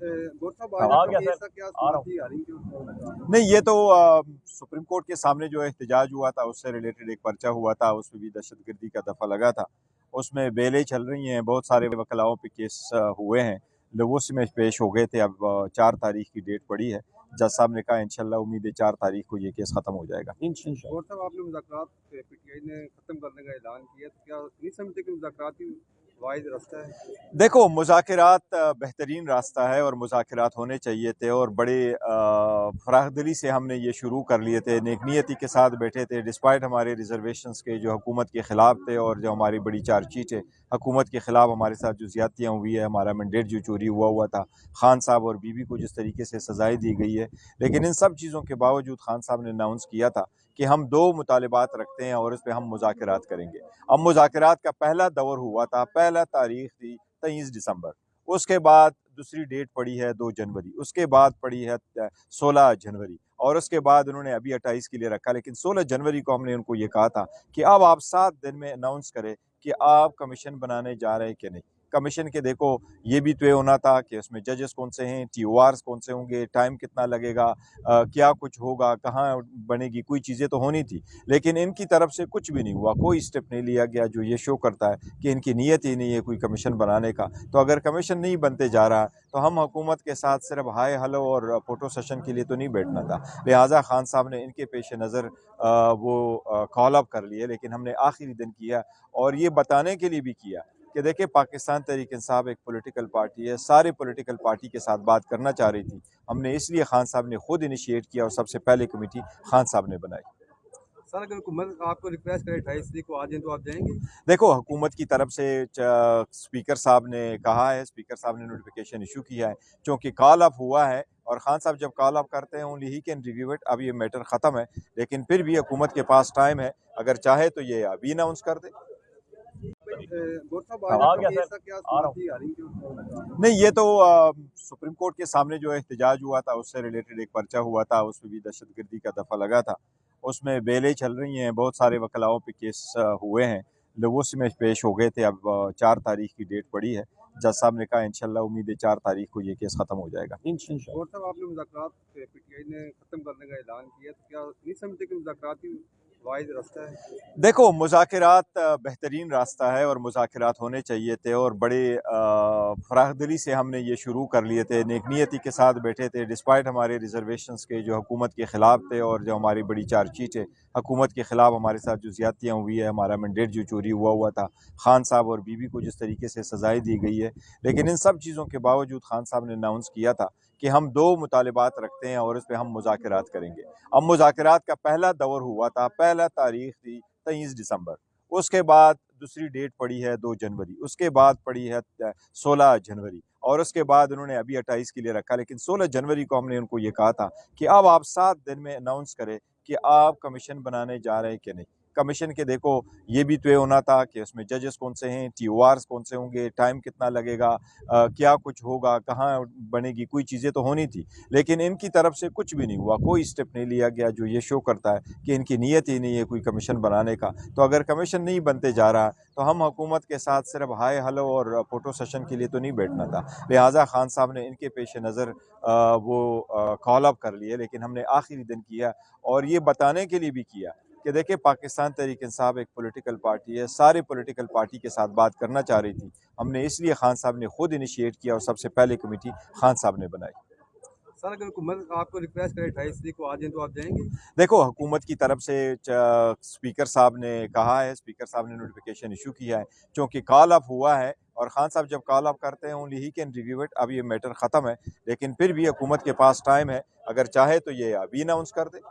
गौर साहब हाँ, आज आ गया केस सर, का क्या आ रहा हूँ। समाप्ति आ रही है? नहीं, ये तो सुप्रीम कोर्ट के सामने जो एहतजाज हुआ था उससे रिलेटेड एक पर्चा हुआ था, उसमें भी दहशतगर्दी का दफ़ा लगा था। उसमें बेलें चल रही हैं, बहुत सारे वकलाओं पे केस हुए हैं, लोगों में पेश हो गए थे। अब 4 तारीख की डेट पड़ी है। जज साहब ने कहा इंशाल्लाह उम्मीद है 4 तारीख को ये केस ख़त्म हो जाएगा। गौर साहब आपने मुज़ाकरात पीटीआई ने ख़त्म करने का ऐलान किया, तो क्या नहीं समझते कि मुज़ाकरात ही वाहिद रास्ता है? देखो, मुज़ाकरात बेहतरीन रास्ता है और मुज़ाकरात होने चाहिए थे, और बड़े फराखदिली से हमने ये शुरू कर लिए थे, नेकनीयती के साथ बैठे थे डिस्पाइट हमारे रिजर्वेशंस के जो हुकूमत के ख़िलाफ़ थे, और जो हमारी बड़ी चार्जशीट है हुकूमत के ख़िलाफ़ हमारे साथ जो ज़्यादतियाँ हुई है, हमारा मैंडेट जो चोरी हुआ था, खान साहब और बीबी को जिस तरीके से सज़ाएँ दी गई है। लेकिन इन सब चीज़ों के बावजूद खान साहब ने अनाउंस किया था कि हम 2 मुतालबात रखते हैं और इस पे हम मुज़ाकरात करेंगे। अब मुज़ाकरात का पहला दौर हुआ था, पहला तारीख़ थी 23 दिसंबर, उसके बाद दूसरी डेट पड़ी है 2 जनवरी, उसके बाद पड़ी है 16 जनवरी, और उसके बाद उन्होंने अभी 28 के लिए रखा। लेकिन 16 जनवरी को हमने उनको ये कहा था कि अब आप 7 दिन में अनाउंस करें कि आप कमीशन बनाने जा रहे हैं कि नहीं। कमीशन के देखो ये भी तय होना था कि उसमें जजेस कौन से हैं, TORs कौन से होंगे, टाइम कितना लगेगा, क्या कुछ होगा, कहाँ बनेगी, कोई चीज़ें तो होनी थी। लेकिन इनकी तरफ से कुछ भी नहीं हुआ, कोई स्टेप नहीं लिया गया, जो ये शो करता है कि इनकी नीयत ही नहीं है कोई कमीशन बनाने का। तो अगर कमीशन नहीं बनते जा रहा तो हम हुकूमत के साथ सिर्फ हाय हेलो और फोटो सेशन के लिए तो नहीं बैठना था। लिहाजा खान साहब ने इनके पेश नज़र वो कॉल अप कर लिए, लेकिन हमने आखिरी दिन किया और ये बताने के लिए भी किया कि देखिए पाकिस्तान तहरीक इंसाफ एक पॉलिटिकल पार्टी है, सारे पॉलिटिकल पार्टी के साथ बात करना चाह रही थी। हमने इसलिए खान साहब ने खुद इनिशिएट किया और सबसे पहले कमेटी खान साहब ने बनाई। सर अगर हुकूमत आपको रिक्वेस्ट करे 28 तारीख को आ जाएं तो आप जाएंगे? देखो, हुकूमत की तरफ से स्पीकर साहब ने कहा है, स्पीकर साहब ने नोटिफिकेशन इशू किया है, चूँकि कॉल अप हुआ है और खान साहब जब कॉल अप करते हैं only he can review it. अब ये मैटर ख़त्म है, लेकिन फिर भी हुकूमत के पास टाइम है, अगर चाहे तो ये अभी अनाउंस कर दे। गौर साहब हाँ, आ आज गया केस सर, का क्या आ रहा हूँ। समाप्ति आ रही है? नहीं, ये तो सुप्रीम कोर्ट के सामने जो एहतजाज हुआ था उससे रिलेटेड एक पर्चा हुआ था, उसमें भी दहशतगर्दी का दफ़ा लगा था। उसमें बेलें चल रही हैं, बहुत सारे वकलाओं पे केस हुए हैं, लोगों में पेश हो गए थे। अब 4 तारीख की डेट पड़ी है। जज साहब ने कहा इंशाल्लाह उम्मीद है 4 तारीख को ये केस ख़त्म हो जाएगा। गौर साहब आपने मुज़ाकरात पीटीआई ने ख़त्म करने का ऐलान किया, तो क्या नहीं समझते कि मुज़ाकरात ही वाहिद रास्ता है? देखो, मुज़ाकरात बेहतरीन रास्ता है और मुज़ाकरात होने चाहिए थे, और बड़े फराखदिली से हमने ये शुरू कर लिए थे, नेकनीयती के साथ बैठे थे डिस्पाइट हमारे रिजर्वेशंस के जो हुकूमत के ख़िलाफ़ थे, और जो हमारी बड़ी चार्जशीट है हुकूमत के ख़िलाफ़ हमारे साथ जो ज़्यादतियाँ हुई है, हमारा मैंडेट जो चोरी हुआ था, खान साहब और बीबी को जिस तरीके से सज़ाएँ दी गई है। लेकिन इन सब चीज़ों के बावजूद खान साहब ने अनाउंस किया था कि हम 2 मुतालबात रखते हैं और इस पे हम मुज़ाकरात करेंगे। अब मुज़ाकरात का पहला दौर हुआ था, पहला तारीख़ थी 23 दिसंबर, उसके बाद दूसरी डेट पड़ी है 2 जनवरी, उसके बाद पड़ी है 16 जनवरी, और उसके बाद उन्होंने अभी 28 के लिए रखा। लेकिन 16 जनवरी को हमने उनको ये कहा था कि अब आप 7 दिन में अनाउंस करें कि आप कमीशन बनाने जा रहे हैं कि नहीं। कमीशन के देखो ये भी तय होना था कि उसमें जजेस कौन से हैं, TORs कौन से होंगे, टाइम कितना लगेगा, क्या कुछ होगा, कहाँ बनेगी, कोई चीज़ें तो होनी थी। लेकिन इनकी तरफ से कुछ भी नहीं हुआ, कोई स्टेप नहीं लिया गया, जो ये शो करता है कि इनकी नीयत ही नहीं है कोई कमीशन बनाने का। तो अगर कमीशन नहीं बनते जा रहा तो हम हुकूमत के साथ सिर्फ हाय हेलो और फोटो सेशन के लिए तो नहीं बैठना था। लिहाजा खान साहब ने इनके पेश नज़र वो कॉल अप कर लिए, लेकिन हमने आखिरी दिन किया और ये बताने के लिए भी किया कि देखिए पाकिस्तान तहरीक इंसाफ एक पॉलिटिकल पार्टी है, सारे पॉलिटिकल पार्टी के साथ बात करना चाह रही थी। हमने इसलिए खान साहब ने खुद इनिशिएट किया और सबसे पहले कमेटी खान साहब ने बनाई। सर अगर हुकूमत आपको रिक्वेस्ट करे 28 तारीख को आ जाएं तो आप जाएंगे? देखो, हुकूमत की तरफ से स्पीकर साहब ने कहा है, स्पीकर साहब ने नोटिफिकेशन इशू किया है, चूँकि कॉल अप हुआ है और खान साहब जब कॉल अप करते हैं only he can review it. अब ये मैटर ख़त्म है, लेकिन फिर भी हुकूमत के पास टाइम है, अगर चाहे तो ये अभी अनाउंस कर दे।